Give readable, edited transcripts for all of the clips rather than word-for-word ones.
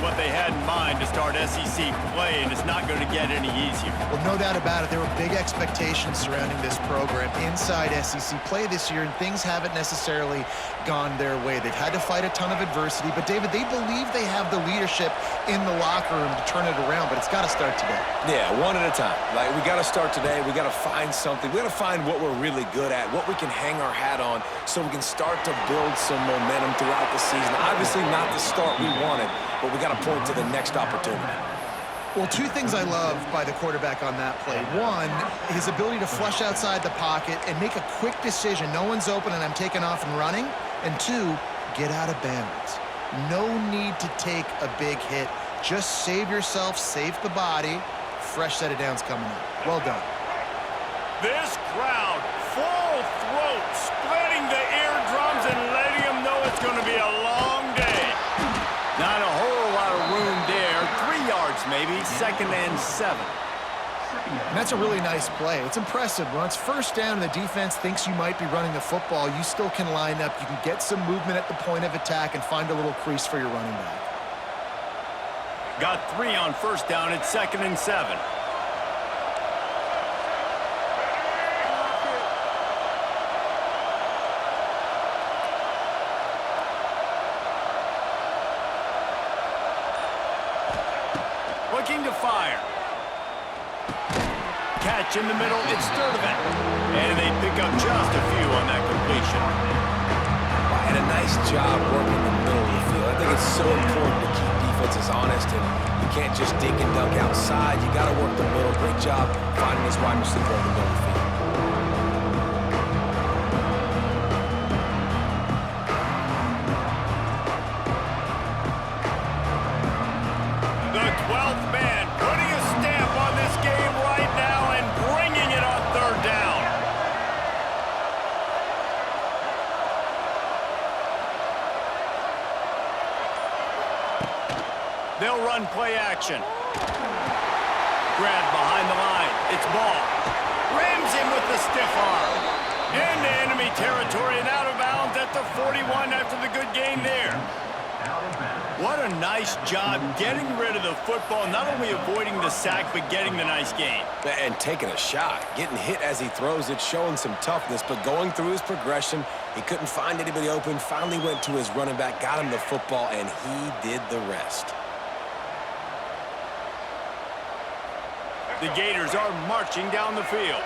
what they had in mind to start SEC play, and it's not going to get any easier. Well, no doubt about it. There were big expectations surrounding this program inside SEC play this year, and things haven't necessarily gone their way. They've had to fight a ton of adversity, but, David, they believe they have the leadership in the locker room to turn it around, but it's got to start today. Yeah, one at a time. Like, we got to start today. We got to find something. We got to find what we're really good at, what we can hang our hat on, so we can start to build some momentum throughout the season. Obviously not the start we wanted, but we got to point to the next opportunity. Well, two things I love by the quarterback on that play. One, his ability to flush outside the pocket and make a quick decision. No one's open and I'm taking off and running. And two, get out of bounds. No need to take a big hit. Just save yourself, save the body. Fresh set of downs coming up. Well done. This crowd, full throat, splitting the eardrums and letting them know it's going to be a long day. Not a whole lot of room there. 3 yards maybe, 2nd and 7. And that's a really nice play. It's impressive. When it's first down and the defense thinks you might be running the football, you still can line up. You can get some movement at the point of attack and find a little crease for your running back. Got 3 on first down. It's 2nd and 7. Looking to fire. Catch in the middle, it's Sturdivant. And they pick up just a few on that completion. And a nice job working the middle of the field. I think it's so important to keep defenses honest, and you can't just dink and dunk outside. You got to work the middle. Great job finding his wide receiver in the middle of the field. The 12th man putting a stamp on this game right now and bringing it on 3rd down. They'll run play action. Grab behind the line. It's Ball. Rams him with the stiff arm. Into enemy territory and out of bounds at the 41 after the good gain there. What a nice job getting rid of the football, not only avoiding the sack, but getting the nice gain. And taking a shot. Getting hit as he throws it, showing some toughness, but going through his progression, he couldn't find anybody open, finally went to his running back, got him the football, and he did the rest. The Gators are marching down the field.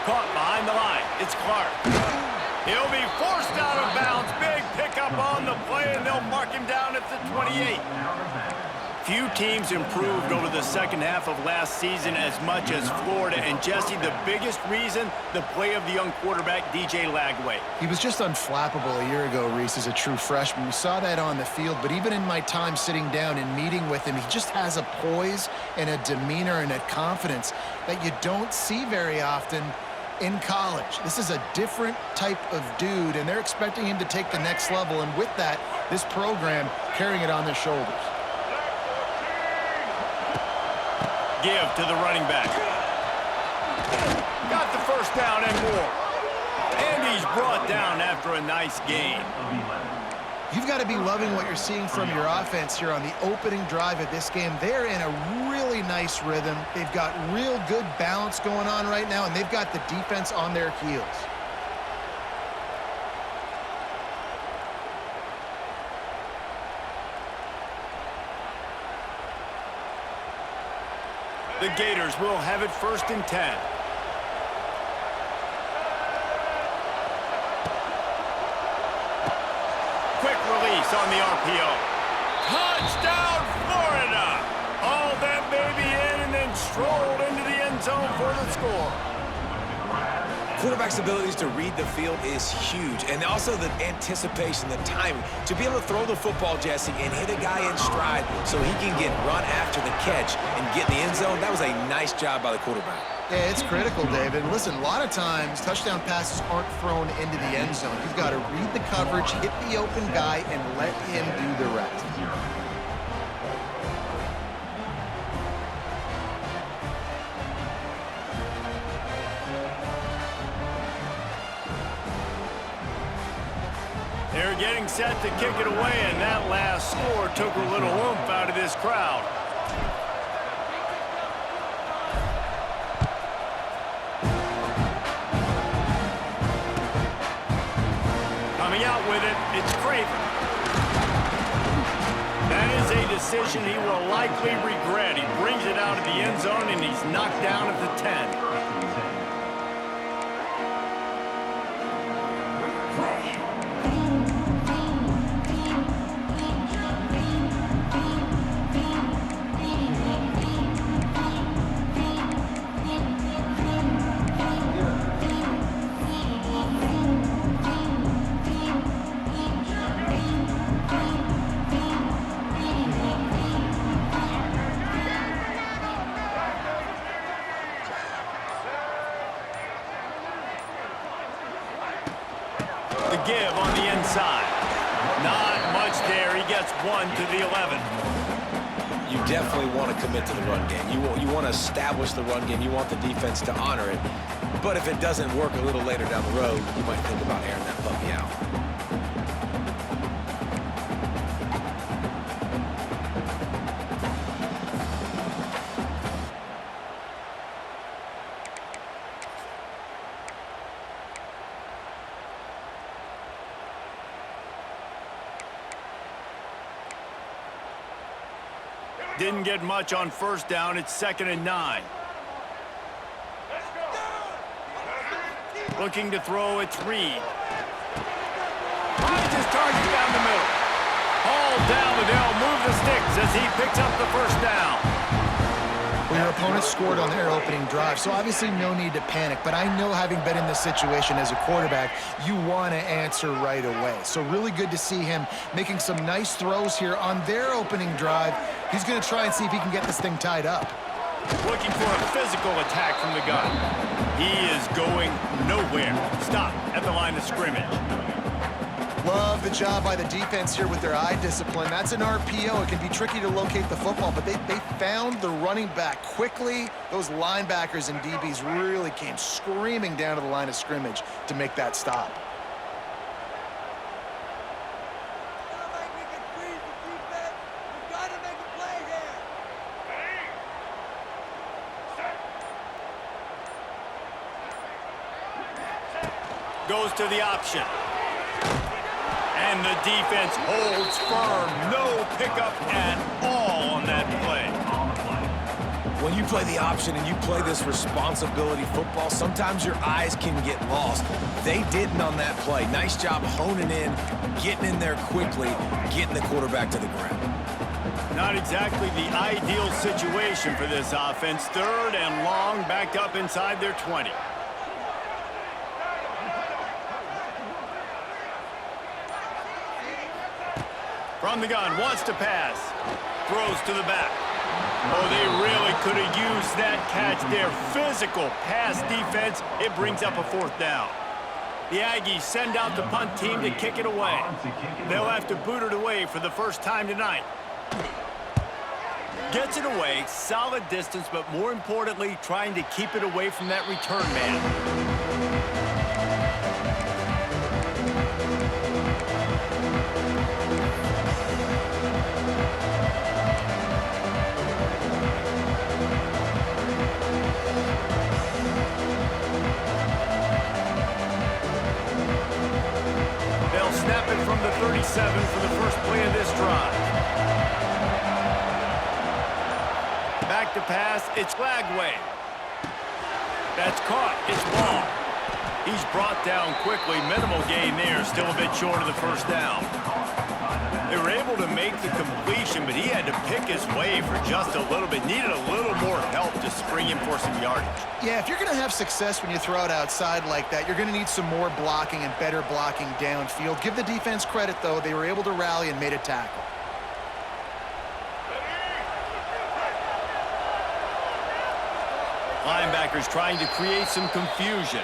Caught behind the line. It's Clark. He'll be forced out of bounds. Big pickup on the play, and they'll mark him down at the 28. Few teams improved over the second half of last season as much as Florida. And, Jesse, the biggest reason, the play of the young quarterback, DJ Lagway. He was just unflappable a year ago, Reese, as a true freshman. We saw that on the field, but even in my time sitting down and meeting with him, he just has a poise and a demeanor and a confidence that you don't see very often in college. This is a different type of dude, and they're expecting him to take the next level, and with that, this program carrying it on their shoulders. Give to the running back. Got the first down and more. And he's brought down after a nice gain. You've got to be loving what you're seeing from your offense here on the opening drive of this game. They're in a really nice rhythm. They've got real good balance going on right now, and they've got the defense on their heels. The Gators will have it 1st and 10. Quick release on the RPO. Touchdown, Florida! All that baby in and then strolled into the end zone for the score. Quarterback's abilities to read the field is huge, and also the anticipation, the timing. To be able to throw the football, Jesse, and hit a guy in stride so he can get run after the catch and get in the end zone, that was a nice job by the quarterback. Yeah, it's critical, David. Listen, a lot of times touchdown passes aren't thrown into the end zone. You've got to read the coverage, hit the open guy, and let him do the rest. They're getting set to kick it away, and that last score took a little oomph out of this crowd. Coming out with it, it's Craven. That is a decision he will likely regret. He brings it out of the end zone, and he's knocked down at the 10. The give on the inside. Not much there. He gets 1 to the 11. You definitely want to commit to the run game. You want to establish the run game. You want the defense to honor it. But if it doesn't work a little later down the road, you might think about airing that puppy out. Didn't get much on first down. It's 2nd and 9. Looking to throw, it's Reed. Finds his target down the middle. Hauled down, but they'll move the sticks as he picks up the first down. Well, your opponent scored on their opening drive, so obviously no need to panic. But I know, having been in this situation as a quarterback, you want to answer right away. So really good to see him making some nice throws here on their opening drive. He's going to try and see if he can get this thing tied up. Looking for a physical attack from the gun. He is going nowhere. Stop at the line of scrimmage. Love the job by the defense here with their eye discipline. That's an RPO. It can be tricky to locate the football, but they found the running back quickly. Those linebackers and DBs really came screaming down to the line of scrimmage to make that stop. Goes to the option. And the defense holds firm. No pickup at all on that play. When you play the option and you play this responsibility football, sometimes your eyes can get lost. They didn't on that play. Nice job honing in, getting in there quickly, getting the quarterback to the ground. Not exactly the ideal situation for this offense. 3rd and long, backed up inside their 20. From the gun, wants to pass. Throws to the back. Oh, they really could have used that catch there. Physical pass defense. It brings up a 4th down. The Aggies send out the punt team to kick it away. They'll have to boot it away for the first time tonight. Gets it away, solid distance, but more importantly, trying to keep it away from that return man. Snap it from the 37 for the first play of this drive. Back to pass, it's Lagway. That's caught, it's ball. He's brought down quickly, minimal gain there, still a bit short of the first down. They were able to make the completion, but he had to pick his way for just a little bit. Needed a little more help to spring him for some yardage. Yeah, if you're going to have success when you throw it outside like that, you're going to need some more blocking and better blocking downfield. Give the defense credit, though. They were able to rally and made a tackle. Linebackers trying to create some confusion.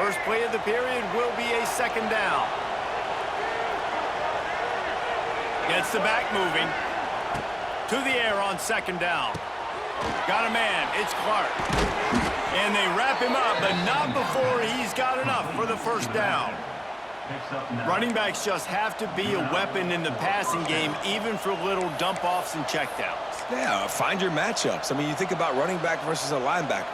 First play of the period will be a second down. Gets the back moving. To the air on second down. Got a man. It's Clark. And they wrap him up, but not before he's got enough for the first down. Running backs just have to be a weapon in the passing game, even for little dump-offs and checkdowns. Yeah, find your matchups. I mean, you think about running back versus a linebacker.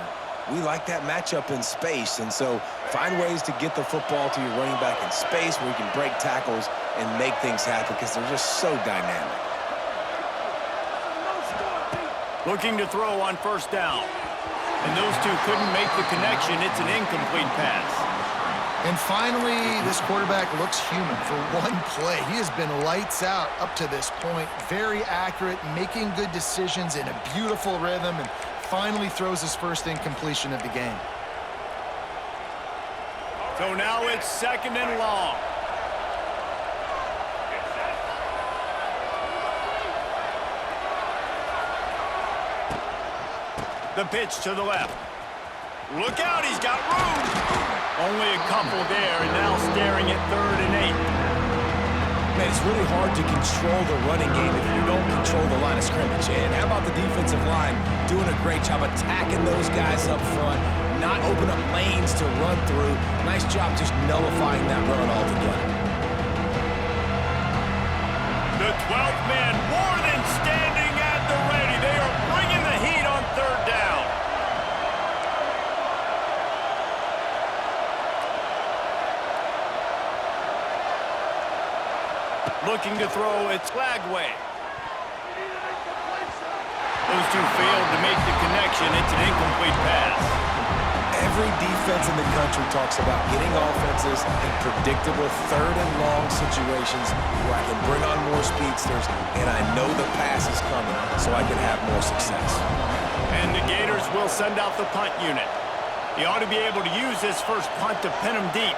We like that matchup in space, and so find ways to get the football to your running back in space where you can break tackles and make things happen because they're just so dynamic. Looking to throw on first down. And those two couldn't make the connection. It's an incomplete pass. And finally, this quarterback looks human for one play. He has been lights out up to this point. Very accurate, making good decisions in a beautiful rhythm, and finally throws his first incompletion of the game. So now it's second and long. The pitch to the left. Look out, he's got room. Only a couple there, and now staring at 3rd and 8. Man, it's really hard to control the running game if you don't control the line of scrimmage. And how about the defensive line doing a great job attacking those guys up front, not open up lanes to run through. Nice job just nullifying that run altogether. The 12th man more than standing at the ready. They are bringing the heat on 3rd down. Looking to throw, it's Lagway. Those two failed to make the connection. It's an incomplete pass. Every defense in the country talks about getting offenses in predictable 3rd and long situations where I can bring on more speedsters and I know the pass is coming so I can have more success. And the Gators will send out the punt unit. He ought to be able to use this first punt to pin him deep.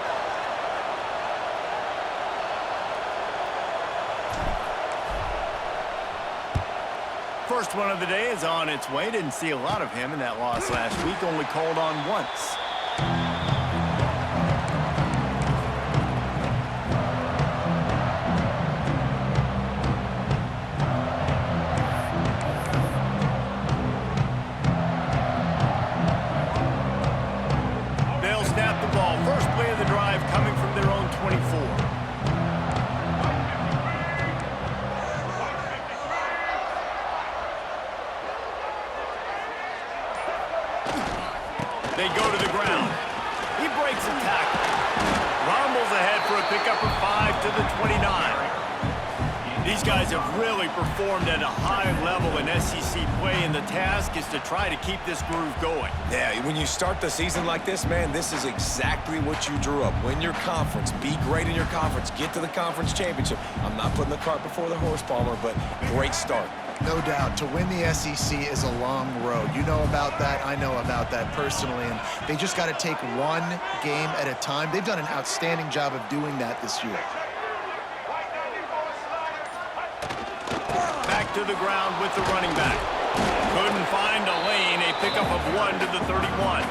First one of the day is on its way. Didn't see a lot of him in that loss last week. Only called on once. They'll snap the ball. First play of the drive coming from their own 24. They go to the ground. He breaks a tackle. Rumbles ahead for a pickup of 5 to the 29. These guys have really performed at a high level in SEC play, and the task is to try to keep this groove going. Yeah, when you start the season like this, man, this is exactly what you drew up. Win your conference. Be great in your conference. Get to the conference championship. I'm not putting the cart before the horse, Palmer, but great start. No doubt. To win the SEC is a long road. You know about that. I know about that personally. And they just got to take one game at a time. They've done an outstanding job of doing that this year. Back to the ground with the running back. Couldn't find a lane. A pickup of 1 to the 31.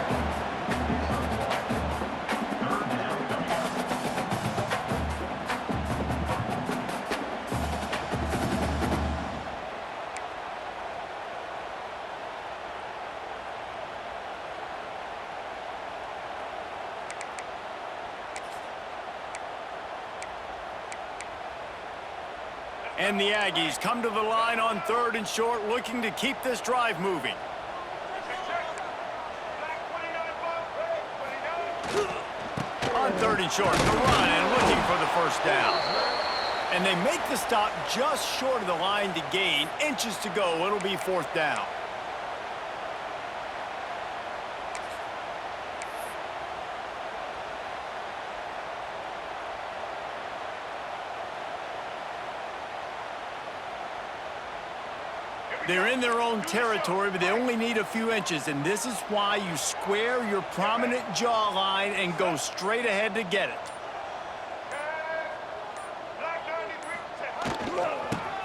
And the Aggies come to the line on 3rd and short, looking to keep this drive moving. On 3rd and short, the run and looking for the first down. And they make the stop just short of the line to gain. Inches to go. It'll be 4th down. They're in their own territory, but they only need a few inches, and this is why you square your prominent jawline and go straight ahead to get it.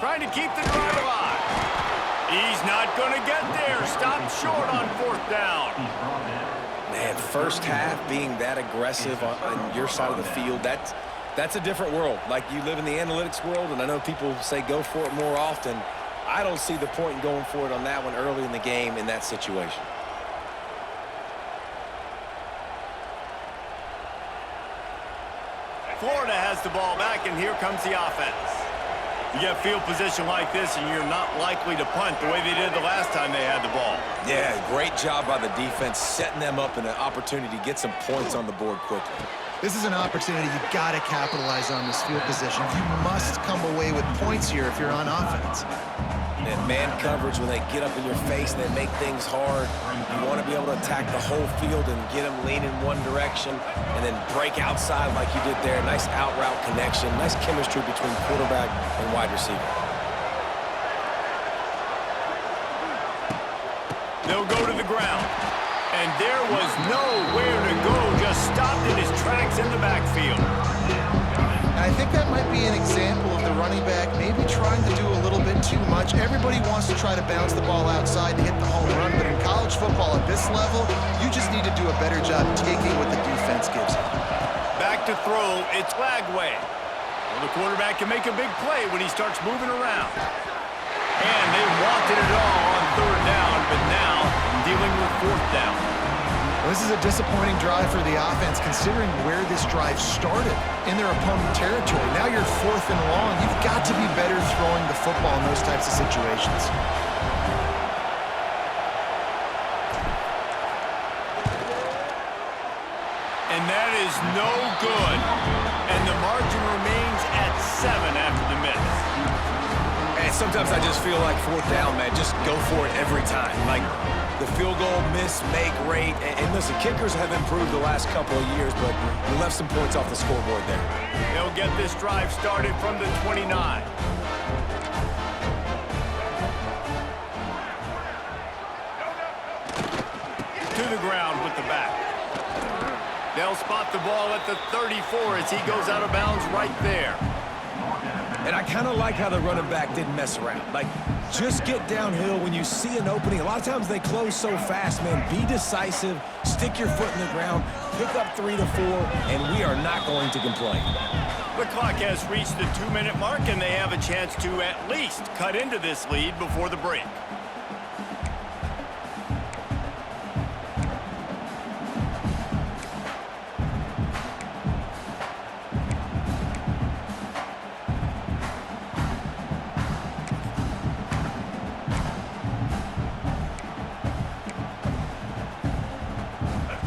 Trying to keep the drive alive. He's not going to get there. Stopped short on 4th down. Man, first half being that aggressive on your side of the field, that's a different world. Like, you live in the analytics world, and I know people say go for it more often. I don't see the point in going for it on that one early in the game in that situation. Florida has the ball back, and here comes the offense. You get field position like this, and you're not likely to punt the way they did the last time they had the ball. Yeah, great job by the defense, setting them up in an opportunity to get some points on the board quickly. This is an opportunity you got to capitalize on this field position. You must come away with points here if you're on offense. And man coverage, when they get up in your face, they make things hard. You want to be able to attack the whole field and get them leaning one direction and then break outside like you did there. Nice out route connection, nice chemistry between quarterback and wide receiver. They'll go to the ground. And there was nowhere to go, just stopped in his tracks in the backfield. And I think that might be an example of the running back maybe trying to do a little bit too much. Everybody wants to try to bounce the ball outside to hit the home run, but in college football at this level, you just need to do a better job taking what the defense gives you. Back to throw, it's Lagway. Well, the quarterback can make a big play when he starts moving around. And they wanted it all on third down, but now dealing with fourth down. Well, this is a disappointing drive for the offense considering where this drive started in their opponent territory. Now you're fourth and long. You've got to be better throwing the football in those types of situations. And that is no good. And the margin remains at 7 after the miss. And sometimes I just feel like fourth down, man, just go for it every time. Like, the field goal, miss, make, rate. And listen, kickers have improved the last couple of years, but we left some points off the scoreboard there. They'll get this drive started from the 29. To the ground with the back. They'll spot the ball at the 34 as he goes out of bounds right there. And I kind of like how the running back didn't mess around. Like, just get downhill when you see an opening. A lot of times they close so fast, man. Be decisive, stick your foot in the ground, pick up 3 to 4, and we are not going to complain. The clock has reached the 2-minute mark, and they have a chance to at least cut into this lead before the break.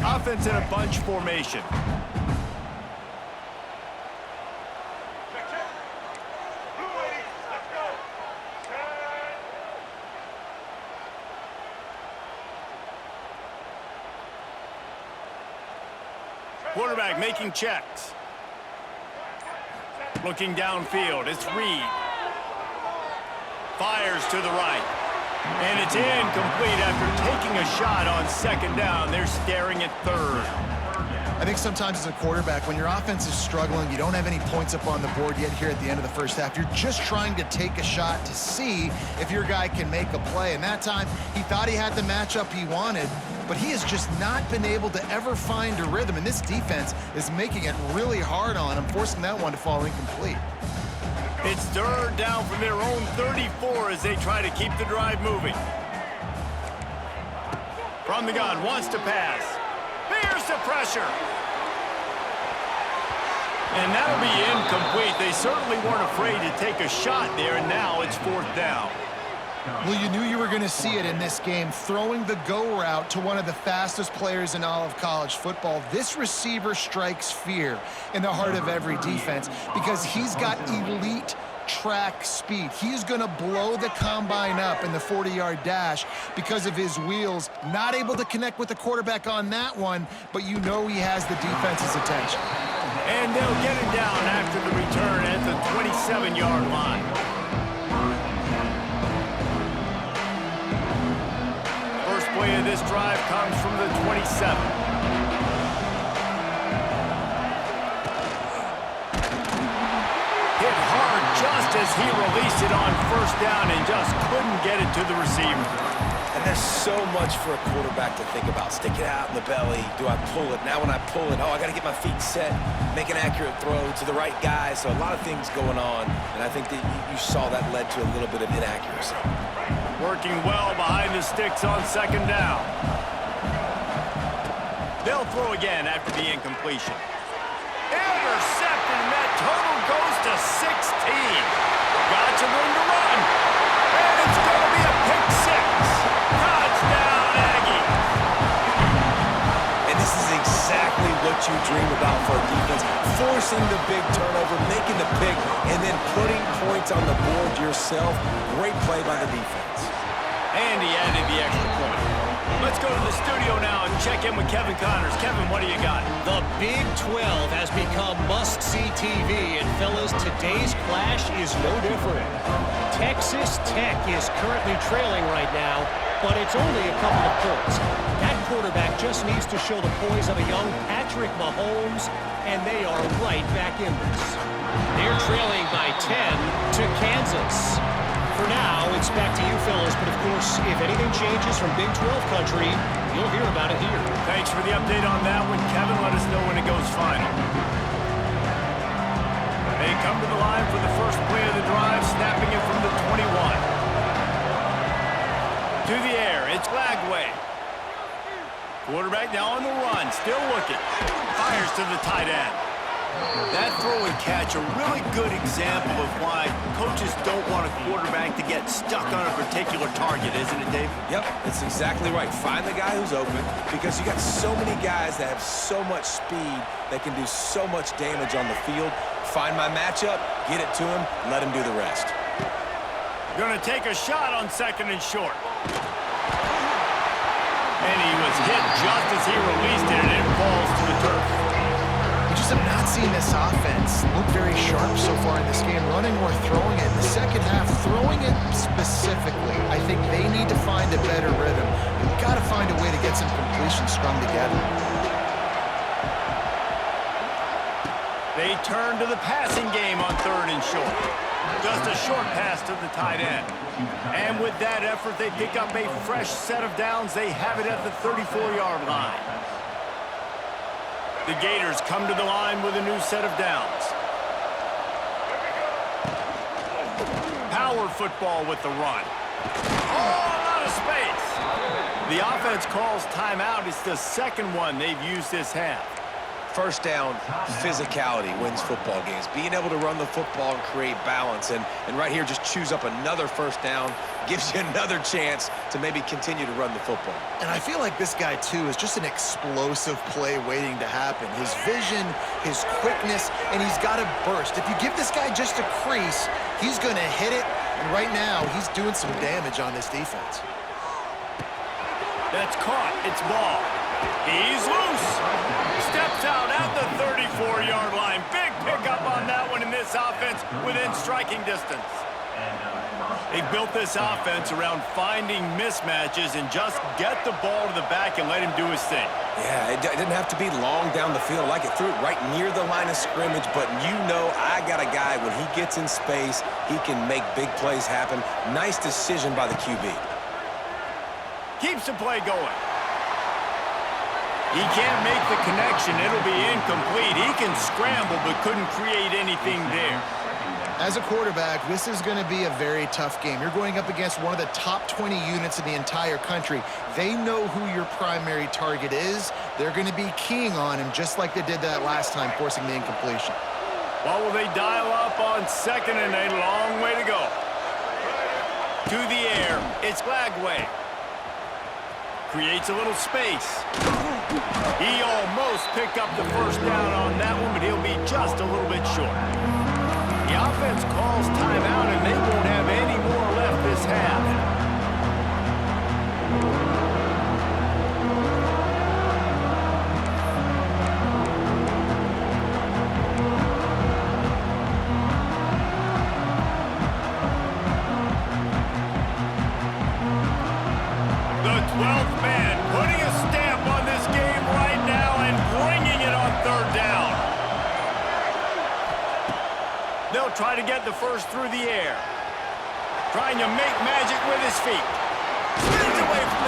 Offense in a bunch formation. Quarterback making checks. Looking downfield, it's Reed. Fires to the right. And it's incomplete after taking a shot on second down. They're staring at third. I think sometimes as a quarterback, when your offense is struggling, you don't have any points up on the board yet here at the end of the first half. You're just trying to take a shot to see if your guy can make a play. And that time, he thought he had the matchup he wanted, but he has just not been able to ever find a rhythm. And this defense is making it really hard on him, forcing that one to fall incomplete. It's third down from their own 34 as they try to keep the drive moving. From the gun, wants to pass. There's the pressure. And that'll be incomplete. They certainly weren't afraid to take a shot there, and now it's fourth down. Well, you knew you were going to see it in this game, throwing the go route to one of the fastest players in all of college football. This receiver strikes fear in the heart of every defense because he's got elite track speed. He's going to blow the combine up in the 40-yard dash because of his wheels. Not able to connect with the quarterback on that one, but you know he has the defense's attention. And they'll get him down after the return at the 27-yard line. First play of this drive comes from the 27. Hit hard just as he released it on first down and just couldn't get it to the receiver. And There's so much for a quarterback to think about. Stick it out in the belly. Do I pull it? Now when I pull it, I got to get my feet set, make an accurate throw to the right guy. So a lot of things going on, and I think that you saw that led to a little bit of inaccuracy. Working well behind the sticks on second down. They'll throw again after the incompletion. Intercepted, and that total goes to 16. Got some room to run. And it's going to be a pick six. Touchdown, Aggies. And this is exactly what you dream about for a defense. Forcing the big turnover, making the pick, and then putting points on the board yourself. Great play by the defense. And he added the extra point. Let's go to the studio now and check in with Kevin Connors. Kevin, what do you got? The Big 12 has become must-see TV, and fellas, today's clash is no different. Texas Tech is currently trailing right now, but it's only a couple of points. That quarterback just needs to show the poise of a young Patrick Mahomes, and they are right back in this. They're trailing by 10 to Kansas. For now, it's back to you, fellas, but of course, if anything changes from Big 12 country, you'll hear about it here. Thanks for the update on that one, Kevin. Let us know when it goes final. They come to the line for the first play of the drive, snapping it from the 21. To the air, it's Lagway. Quarterback now on the run, still looking. Fires to the tight end. That throw and catch, a really good example of why coaches don't want a quarterback to get stuck on a particular target, isn't it, Dave? Yep, that's exactly right. Find the guy who's open, because you got so many guys that have so much speed that can do so much damage on the field. Find my matchup, get it to him, let him do the rest. Going to take a shot on second and short. And he was hit just as he released it, and it falls to the turf. Just have not seen this offense look very sharp so far in this game, running or throwing it. In the second half, throwing it specifically, I think they need to find a better rhythm. You've got to find a way to get some completions strung together. They turn to the passing game on third and short. Just a short pass to the tight end. And with that effort, they pick up a fresh set of downs. They have it at the 34-yard line. The Gators come to the line with a new set of downs. Power football with the run. Oh, a lot of space. The offense calls timeout. It's the second one they've used this half. First down, physicality wins football games. Being able to run the football and create balance. And right here, just choose up another first down, gives you another chance to maybe continue to run the football. And I feel like this guy, too, is just an explosive play waiting to happen. His vision, his quickness, and he's got a burst. If you give this guy just a crease, he's going to hit it. And right now, he's doing some damage on this defense. That's caught. It's ball. He's loose. Steps out at the 34-yard line. Big pickup on that one in this offense within striking distance. They built this offense around finding mismatches and just get the ball to the back and let him do his thing. Yeah, it didn't have to be long down the field. Like it threw it right near the line of scrimmage, but you know I got a guy, when he gets in space, he can make big plays happen. Nice decision by the QB. Keeps the play going. He can't make the connection. It'll be incomplete. He can scramble but couldn't create anything there. As a quarterback, this is going to be a very tough game. You're going up against one of the top 20 units in the entire country. They know who your primary target is. They're going to be keying on him just like they did that last time, forcing the incompletion. Well, will they dial up on second and a long way to go? To the air, it's Lagway. Creates a little space. He almost picked up the first down on that one, but he'll be just a little bit short. The offense calls timeout, and they won't have any more left this half. The 12th man putting a stamp on this game right now and bringing it on third down. They'll try to get the first through the air. Trying to make magic with his feet. Spins away from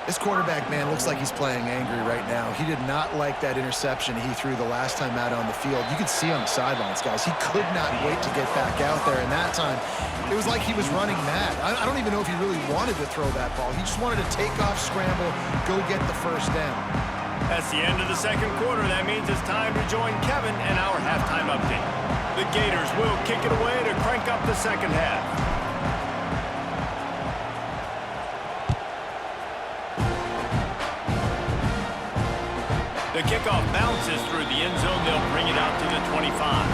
This quarterback, man, looks like he's playing angry right now. He did not like that interception he threw the last time out on the field. You could see on the sidelines, guys, he could not wait to get back out there. And that time, it was like he was running mad. I don't even know if he really wanted to throw that ball. He just wanted to take off, scramble, go get the first down. That's the end of the second quarter. That means it's time to join Kevin and our halftime update. The Gators will kick it away to crank up the second half. The kickoff bounces through the end zone. They'll bring it out to the 25.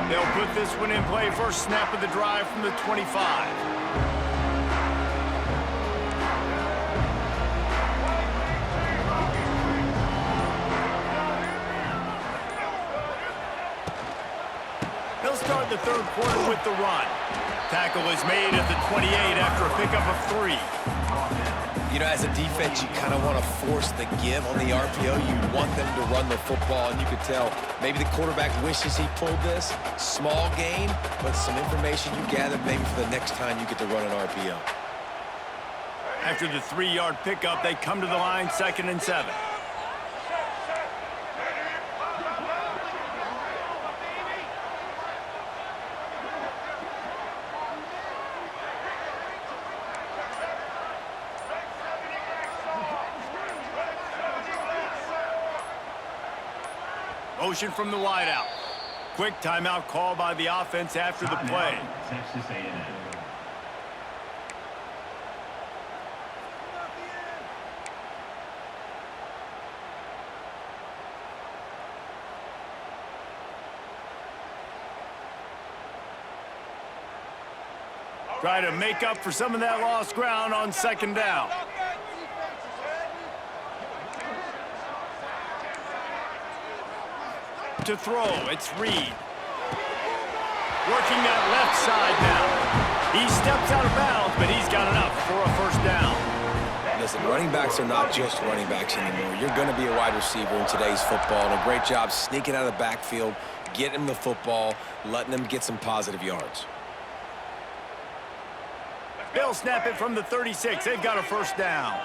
They'll put this one in play. First snap of the drive from the 25. They'll start the third quarter with the run. Tackle is made at the 28 after a pickup of 3. You know, as a defense, you kind of want to force the give on the RPO. You want them to run the football, and you could tell maybe the quarterback wishes he pulled this. Small gain, but some information you gather maybe for the next time you get to run an RPO. After the 3-yard pickup, they come to the line, 2nd and 7. Motion from the wideout. Quick timeout call by the offense after the play. Texas A&M. Try to make up for some of that lost ground on 2nd down. To throw, it's Reed. Working that left side now. He steps out of bounds, but he's got enough for a first down. Listen, running backs are not just running backs anymore. You're going to be a wide receiver in today's football, and a great job sneaking out of the backfield, getting them the football, letting them get some positive yards. They'll snap it from the 36. They've got a first down.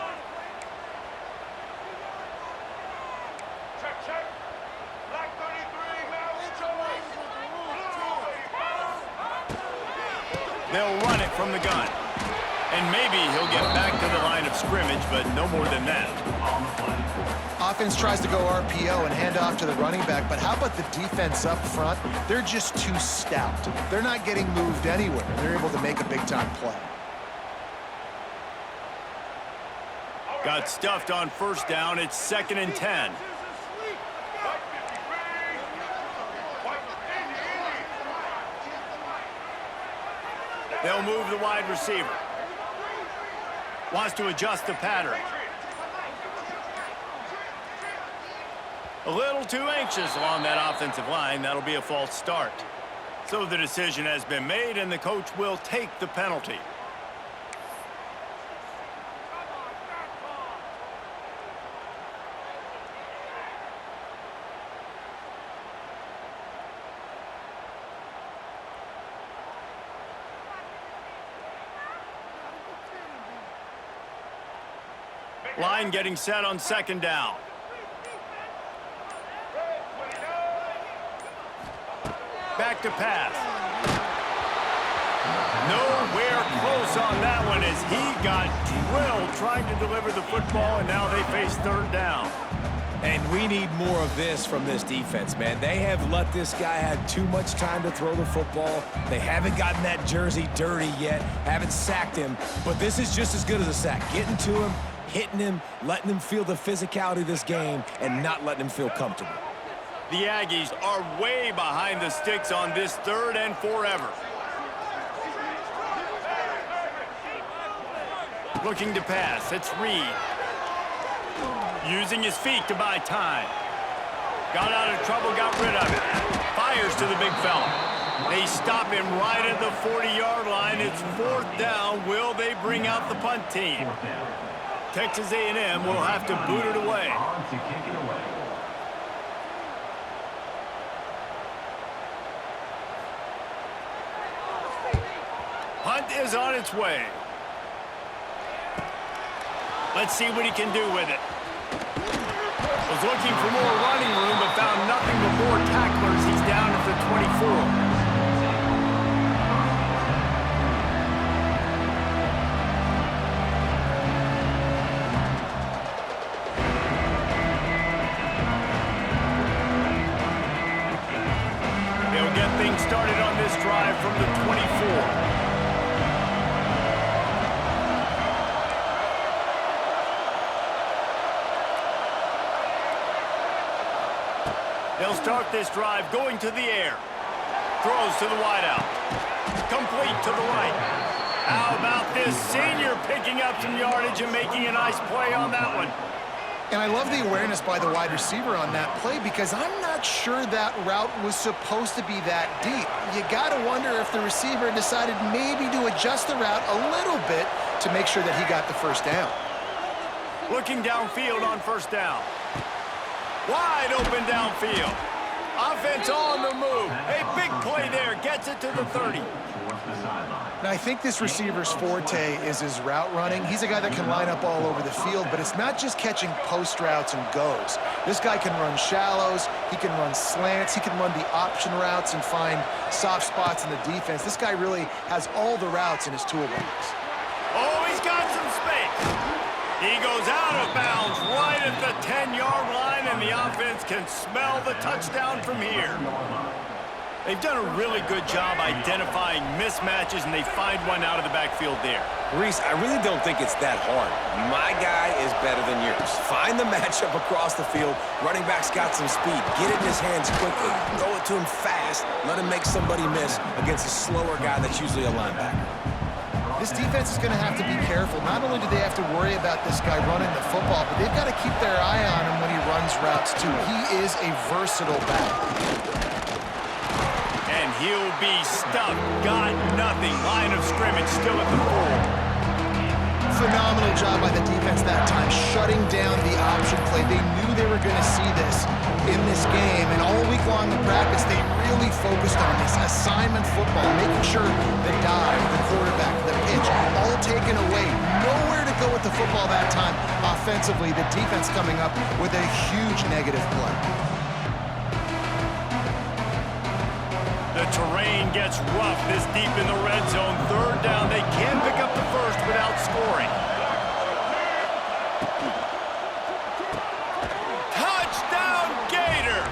They'll run it from the gun. And maybe he'll get back to the line of scrimmage, but no more than that. Offense tries to go RPO and hand off to the running back, but how about the defense up front? They're just too stout. They're not getting moved anywhere. They're able to make a big-time play. Got stuffed on first down. It's 2nd and 10. They'll move the wide receiver. Wants to adjust the pattern. A little too anxious along that offensive line. That'll be a false start. So the decision has been made, and the coach will take the penalty. Line getting set on 2nd down. Back to pass. Nowhere close on that one as he got drilled trying to deliver the football, and now they face 3rd down. And we need more of this from this defense, man. They have let this guy have too much time to throw the football. They haven't gotten that jersey dirty yet, haven't sacked him, but this is just as good as a sack. Getting to him, hitting him, letting him feel the physicality of this game, and not letting him feel comfortable. The Aggies are way behind the sticks on this 3rd and forever. Looking to pass, it's Reed. Using his feet to buy time. Got out of trouble, got rid of it. Fires to the big fella. They stop him right at the 40-yard line. It's 4th down. Will they bring out the punt team? Texas A&M will have to boot it away. is on its way. Let's see what he can do with it. Was looking for more running room, but found nothing but more tacklers. He's down at the 24. Started on this drive from the 24. They'll start this drive going to the air. Throws to the wideout. Complete to the right. How about this senior picking up some yardage and making a nice play on that one? And I love the awareness by the wide receiver on that play because I'm not sure that route was supposed to be that deep. You got to wonder if the receiver decided maybe to adjust the route a little bit to make sure that he got the first down. Looking downfield on first down. Wide open downfield. Offense on the move. A big play there. Gets it to the 30. And I think this receiver's forte is his route running. He's a guy that can line up all over the field, but it's not just catching post routes and goes. This guy can run shallows, he can run slants, he can run the option routes and find soft spots in the defense. This guy really has all the routes in his toolbox. Oh, he's got some space. He goes out of bounds right at the 10-yard line, and the offense can smell the touchdown from here. They've done a really good job identifying mismatches, and they find one out of the backfield there. Reese, I really don't think it's that hard. My guy is better than yours. Find the matchup across the field. Running back's got some speed. Get it in his hands quickly. Throw it to him fast. Let him make somebody miss against a slower guy that's usually a linebacker. This defense is going to have to be careful. Not only do they have to worry about this guy running the football, but they've got to keep their eye on him when he runs routes, too. He is a versatile back. And he'll be stuck. Got nothing. Line of scrimmage still at the 4. Phenomenal job by the defense that time, shutting down the option play. They knew they were going to see this in this game, and all week long in practice, they really focused on this assignment football, making sure the dive, the quarterback, the pitch, all taken away. Nowhere to go with the football that time. Offensively, the defense coming up with a huge negative play. The terrain gets rough this deep in the red zone. Third down, they can pick up the first without scoring. Touchdown Gators!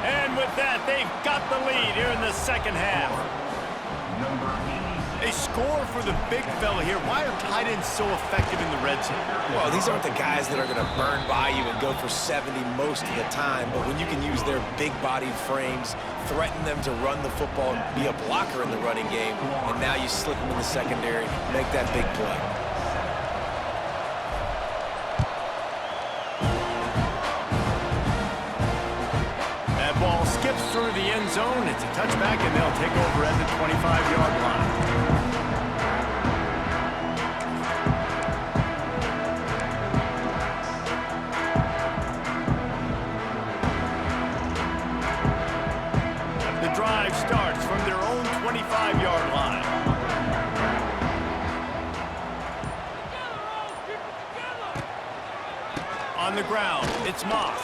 And with that, they've got the lead here in the second half. A score for the big fella here. Why are tight ends so effective in the red zone? Well, these aren't the guys that are going to burn by you and go for 70 most of the time, but when you can use their big-bodied frames, threaten them to run the football and be a blocker in the running game, and now you slip them in the secondary, make that big play. That ball skips through the end zone. It's a touchback, and they'll take over at the 25-yard line. Drive starts from their own 25-yard line. On the ground, it's Moss.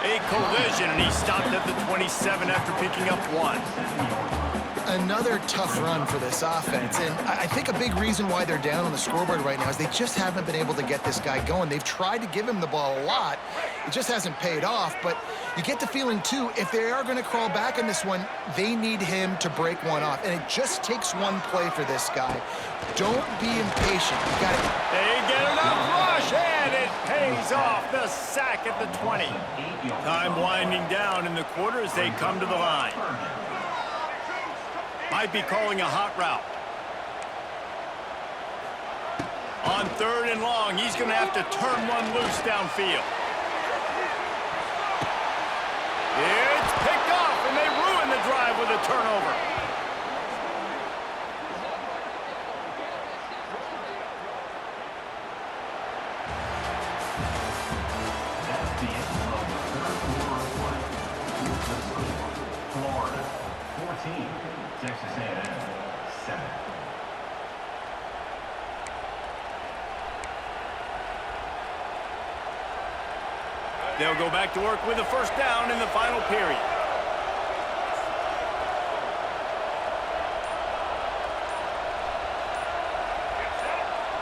A collision, and he stopped at the 27 after picking up 1. Another tough run for this offense, and I think a big reason why they're down on the scoreboard right now is they just haven't been able to get this guy going. They've tried to give him the ball a lot. It just hasn't paid off, but you get the feeling, too, if they are going to crawl back in this one, they need him to break one off, and it just takes one play for this guy. Don't be impatient. You got it. They get enough rush, and it pays off. The sack at the 20. Time winding down in the quarter as they come to the line. Might be calling a hot route. On third and long, he's going to have to turn one loose downfield. It's picked off, and they ruin the drive with a turnover. That's the end of the third quarter. Florida 14, Texas A&M 7. They'll go back to work with a first down in the final period.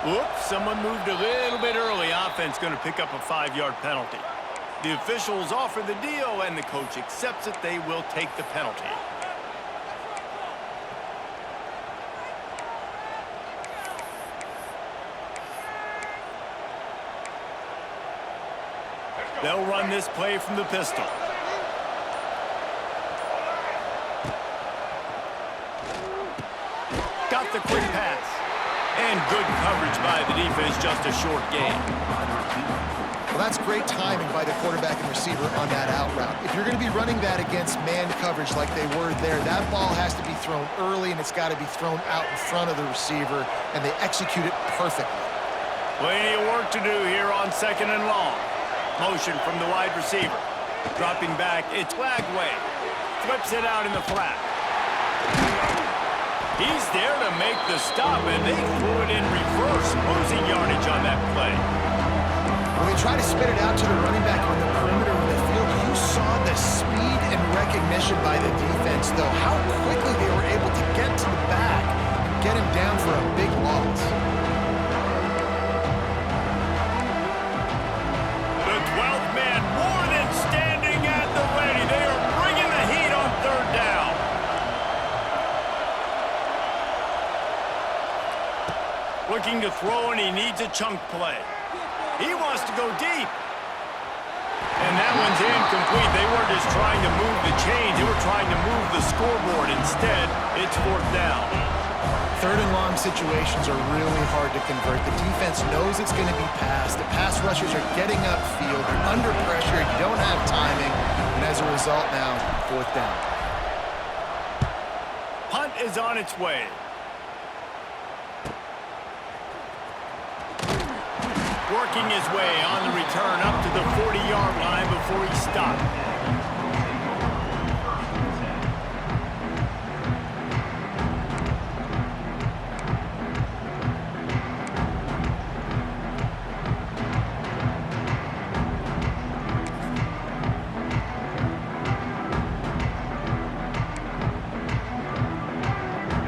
Whoops, someone moved a little bit early. Offense going to pick up a 5-yard penalty. The officials offer the deal, and the coach accepts it. They will take the penalty. They'll run this play from the pistol. Got the quick pass. And good coverage by the defense, just a short gain. Well, that's great timing by the quarterback and receiver on that out route. If you're going to be running that against man coverage like they were there, that ball has to be thrown early, and it's got to be thrown out in front of the receiver, and they execute it perfectly. Plenty of work to do here on 2nd and long. Motion from the wide receiver. Dropping back, it's Lagway. Flips it out in the flat. He's there to make the stop, and they threw it in reverse, losing yardage on that play. When they try to spit it out to the running back on the perimeter of the field, you saw the speed and recognition by the defense, though. How quickly they were able to get to the back and get him down for a big loss. The 12th man more than standing at the ready. They are bringing the heat on 3rd down. Looking to throw, and he needs a chunk play. He wants to go deep. And that one's incomplete. They weren't just trying to move the chains. They were trying to move the scoreboard. Instead, it's 4th down. 3rd and long situations are really hard to convert. The defense knows it's going to be passed. The pass rushers are getting upfield. They're under pressure. You don't have timing. And as a result now, 4th down. Punt is on its way. Working his way on the return up to the 40-yard line before he stopped.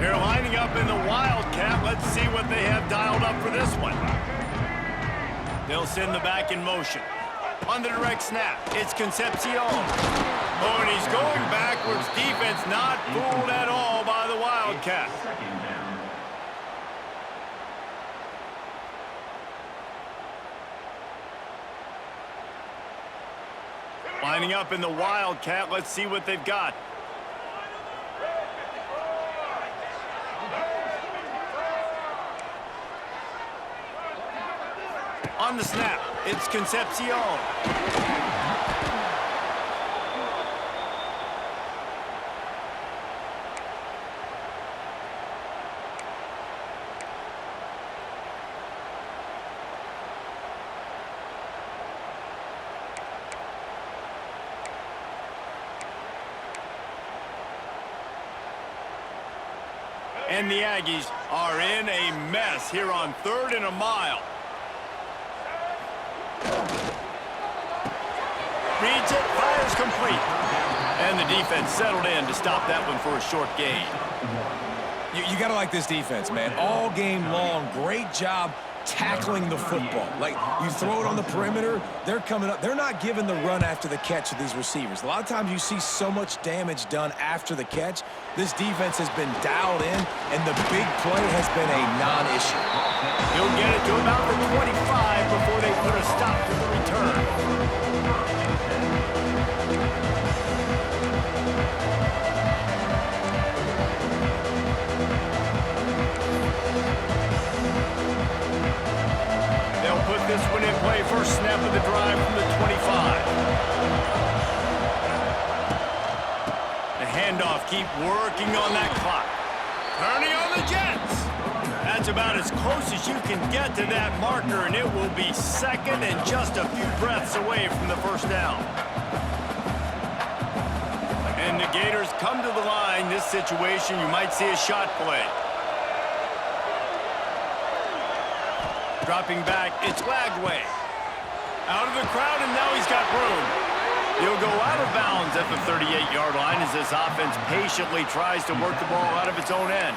They're lining up in the Wildcat. Let's see what they have dialed up for this one. They'll send the back in motion. On the direct snap, it's Concepcion. Oh, and he's going backwards. Defense not fooled at all by the Wildcat. Lining up in the Wildcat. Let's see what they've got. On the snap, it's Concepcion. And the Aggies are in a mess here on 3rd and a mile. Reads it, fires complete. And the defense settled in to stop that one for a short gain. You got to like this defense, man. All game long, great job tackling the football. Like, you throw it on the perimeter, they're coming up. They're not giving the run after the catch to these receivers. A lot of times you see so much damage done after the catch. This defense has been dialed in, and the big play has been a non-issue. He'll get it to about the 25 before they put a stop to the return. Put this one in play. First snap of the drive from the 25. The handoff, keep working on that clock. Turning on the Jets. That's about as close as you can get to that marker, and it will be 2nd and just a few breaths away from the first down. And the Gators come to the line. This situation, you might see a shot play. Dropping back, it's Lagway. Out of the crowd, and now he's got room. He'll go out of bounds at the 38-yard line as this offense patiently tries to work the ball out of its own end.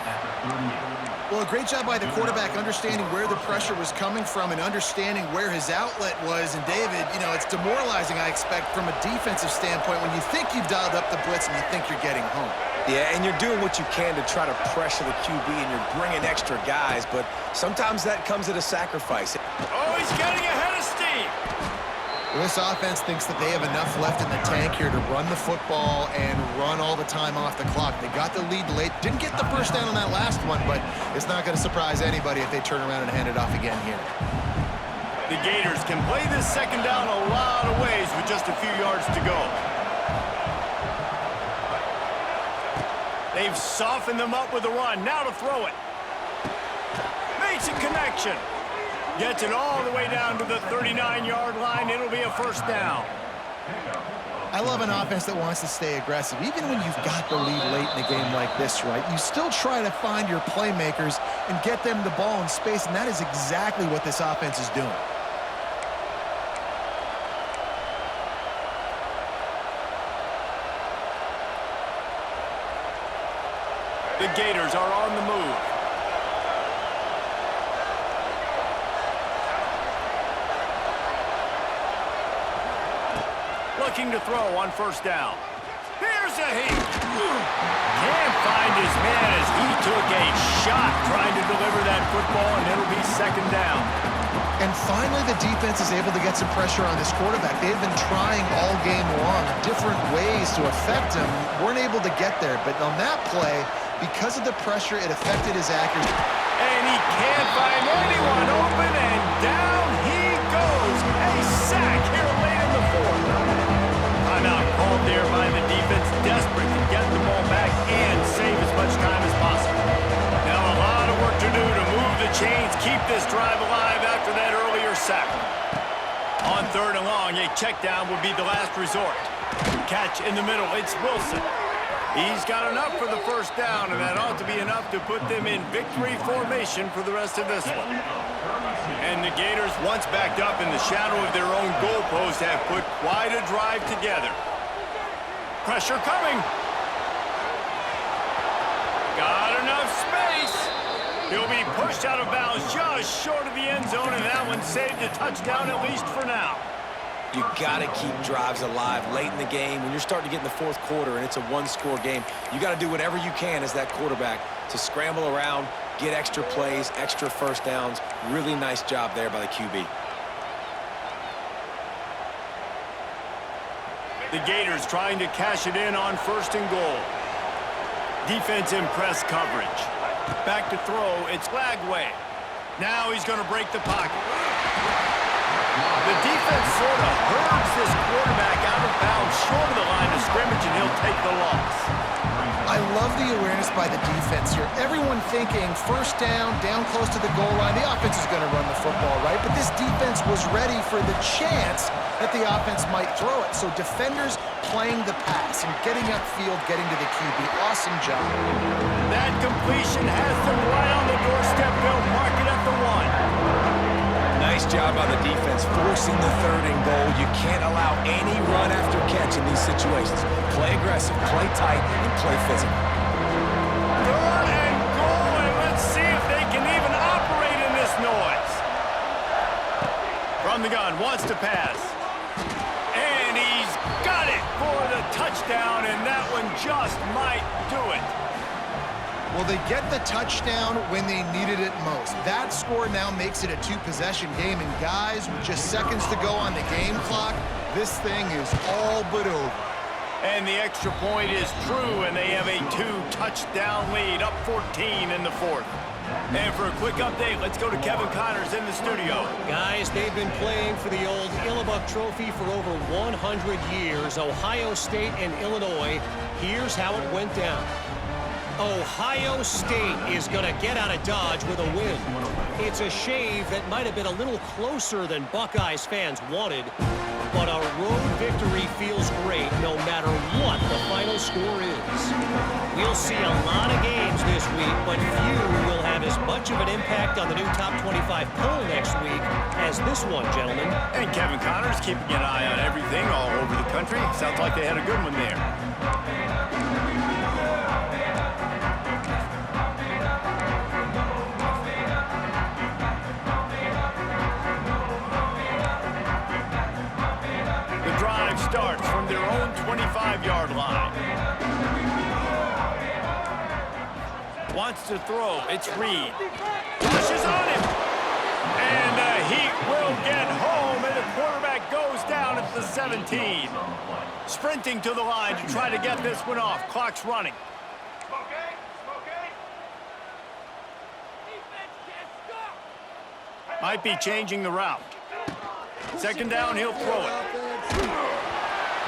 Well, a great job by the quarterback understanding where the pressure was coming from and understanding where his outlet was. And, David, you know, it's demoralizing, I expect, from a defensive standpoint when you think you've dialed up the blitz and you think you're getting home. Yeah, and you're doing what you can to try to pressure the QB, and you're bringing extra guys, but sometimes that comes at a sacrifice. Oh, he's getting ahead of steam. Well, this offense thinks that they have enough left in the tank here to run the football and run all the time off the clock. They got the lead late. Didn't get the first down on that last one, but it's not going to surprise anybody if they turn around and hand it off again here. The Gators can play this second down a lot of ways with just a few yards to go. They've softened them up with a run. Now to throw it. Makes a connection. Gets it all the way down to the 39-yard line. It'll be a first down. I love an offense that wants to stay aggressive. Even when you've got the lead late in a game like this, right, you still try to find your playmakers and get them the ball in space, and that is exactly what this offense is doing. The Gators are on the move. Looking to throw on first down. Here's a heat. Can't find his man as he took a shot trying to deliver that football, and it'll be second down. And finally, the defense is able to get some pressure on this quarterback. They've been trying all game long different ways to affect him. Weren't able to get there, but on that play, because of the pressure, it affected his accuracy. And he can't find anyone open, and down he goes. A sack here late in the fourth. Timeout called there by the defense, desperate to get the ball back and save as much time as possible. Now a lot of work to do to move the chains, keep this drive alive after that earlier sack. On third and long, a check down would be the last resort. Catch in the middle, it's Wilson. He's got enough for the first down, and that ought to be enough to put them in victory formation for the rest of this one. And the Gators, once backed up in the shadow of their own goalpost, have put quite a drive together. Pressure coming. Got enough space. He'll be pushed out of bounds just short of the end zone, and that one saved a touchdown at least for now. You got to keep drives alive late in the game. When you're starting to get in the fourth quarter and it's a one-score game, you got to do whatever you can as that quarterback to scramble around, get extra plays, extra first downs. Really nice job there by the QB. The Gators trying to cash it in on first and goal. Defense in press coverage. Back to throw, it's Lagway. Now he's going to break the pocket. The defense sort of hurls this quarterback out of bounds short of the line of scrimmage, and he'll take the loss. I love the awareness by the defense here. Everyone thinking first down, down close to the goal line. The offense is going to run the football, right? But this defense was ready for the chance that the offense might throw it. So defenders playing the pass and getting upfield, getting to the QB. Awesome job. That completion has them right on the doorstep. They'll mark it at the 1. Nice job by the defense forcing the third and goal. You can't allow any run after catch in these situations. Play aggressive, play tight, and play physical. Third and goal, and let's see if they can even operate in this noise. From the gun, wants to pass. And he's got it for the touchdown, and that one just might do it. Well, they get the touchdown when they needed it most. That score now makes it a two-possession game, and guys, with just seconds to go on the game clock, this thing is all but over. And the extra point is true, and they have a 2-touchdown lead, up 14 in the fourth. And for a quick update, let's go to Kevin Connors in the studio. Guys, they've been playing for the old Illibuk Trophy for over 100 years. Ohio State and Illinois. Here's how it went down. Ohio State is going to get out of Dodge with a win. It's a shave that might have been a little closer than Buckeyes fans wanted, but a road victory feels great no matter what the final score is. We'll see a lot of games this week, but few will have as as much of an impact on the new top 25 poll next week as this one, gentlemen. And Kevin Connors keeping an eye on everything all over the country. Sounds like they had a good one there. The drive starts from their own 25-yard line. Wants to throw. It's Reed. Rushes on him. And the Heat will get home, and the quarterback goes down at the 17. Sprinting to the line to try to get this one off. Clock's running. Might be changing the route. Second down, he'll throw it.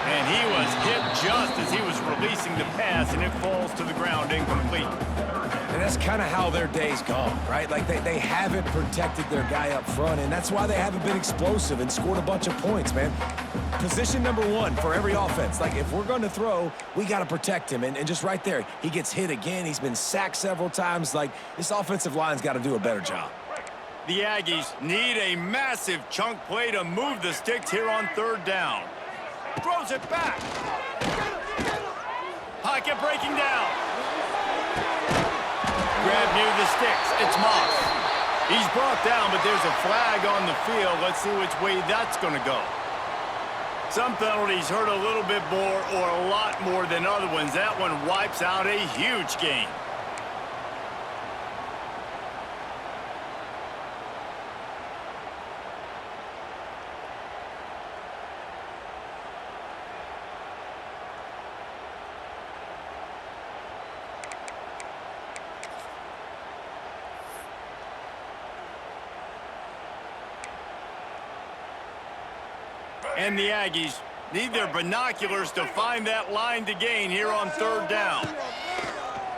And he was hit just as he was releasing the pass, and it falls to the ground incomplete. And that's kind of how their day's gone, right? Like, they haven't protected their guy up front, and that's why they haven't been explosive and scored a bunch of points, man. Position number one for every offense. Like, if we're going to throw, we got to protect him. And just right there, he gets hit again. He's been sacked several times. Like, this offensive line's got to do a better job. The Aggies need a massive chunk play to move the sticks here on third down. Throws it back. Pocket breaking down. Grab near the sticks. It's Moss. He's brought down, but there's a flag on the field. Let's see which way that's going to go. Some penalties hurt a little bit more or a lot more than other ones. That one wipes out a huge game. And the Aggies need their binoculars to find that line to gain here on third down.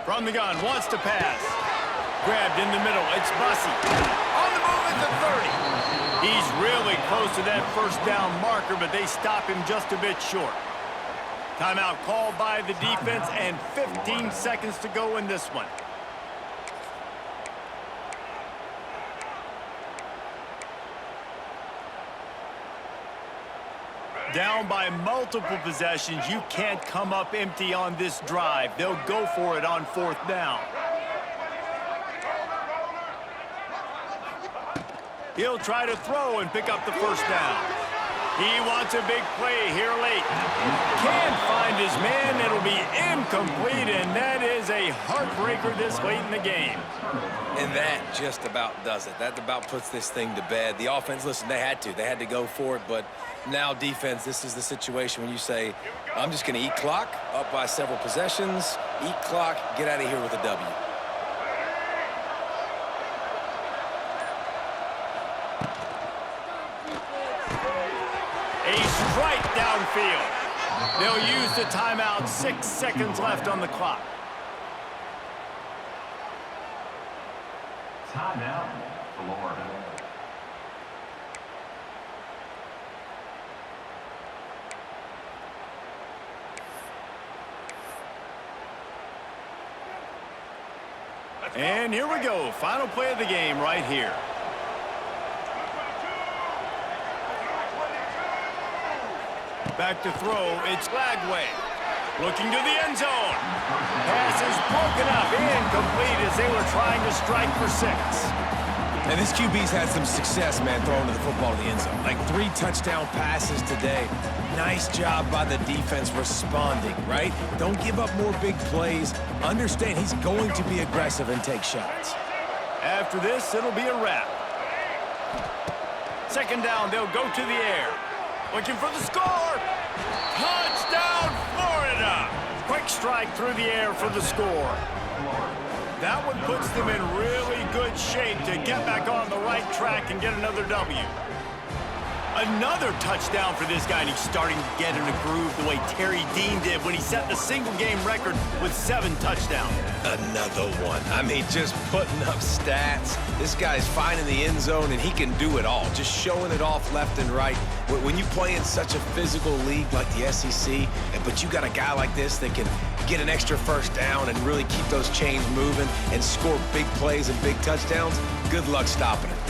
From the gun, wants to pass. Grabbed in the middle, it's Bussey. On the move at the 30. He's really close to that first down marker, but they stop him just a bit short. Timeout called by the defense, and 15 seconds to go in this one. Down by multiple possessions, you can't come up empty on this drive. They'll go for it on fourth down. He'll try to throw and pick up the first down. He wants a big play here late. Can't find his man. It'll be incomplete, and that is a heartbreaker this late in the game. And that just about does it. That about puts this thing to bed. The offense, listen, they had to go for it, but now defense, this is the situation when you say, I'm just going to eat clock, up by several possessions, eat clock, get out of here with a W. A strike downfield. They'll use the timeout, 6 seconds left on the clock. Timeout, Florida. And here we go. Final play of the game right here. Back to throw. It's Lagway. Looking to the end zone. Pass is broken up. Incomplete as they were trying to strike for 6. And this QB's had some success, man, throwing the football to the end zone. Like 3 touchdown passes today. Nice job by the defense responding, right? Don't give up more big plays. Understand he's going to be aggressive and take shots. After this, it'll be a wrap. Second down, they'll go to the air. Looking for the score. Touchdown, Florida. Quick strike through the air for the score. That one puts them in really good shape to get back on the right track and get another W. Another touchdown for this guy, and he's starting to get in a groove the way Terry Dean did when he set the single-game record with 7 touchdowns. Another one. I mean, just putting up stats. This guy's finding the end zone, and he can do it all, just showing it off left and right. When you play in such a physical league like the SEC, but you got a guy like this that can get an extra first down and really keep those chains moving and score big plays and big touchdowns, good luck stopping it.